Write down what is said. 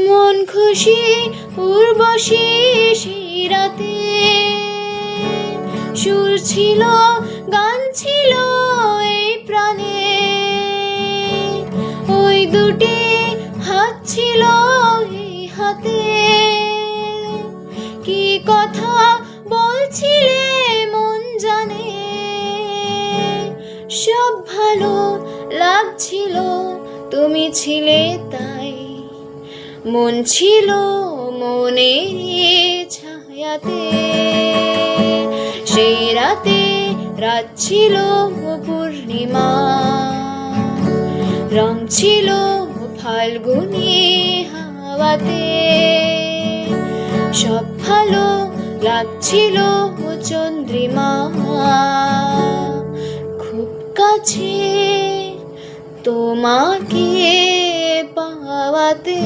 মন খুশি উর্বশী সেই রাতে, সুর ছিল গান ছিল এই প্রাণে, ওই দুটি হাত ছিল এই হাতে। কি কথা বলছিলে মন জানে, সব ভালো লাগছিল তুমি ছিলে তাই। মন ছিল মনের ছায়াতে, সেই রাতে রাত ছিল পূর্ণিমা, রং ছিল ফাল্গুনি হাওয়াতে। সব ভালো লাগছিল চন্দ্রিমা, খুব কাছে তোমাকে পাওয়াতে।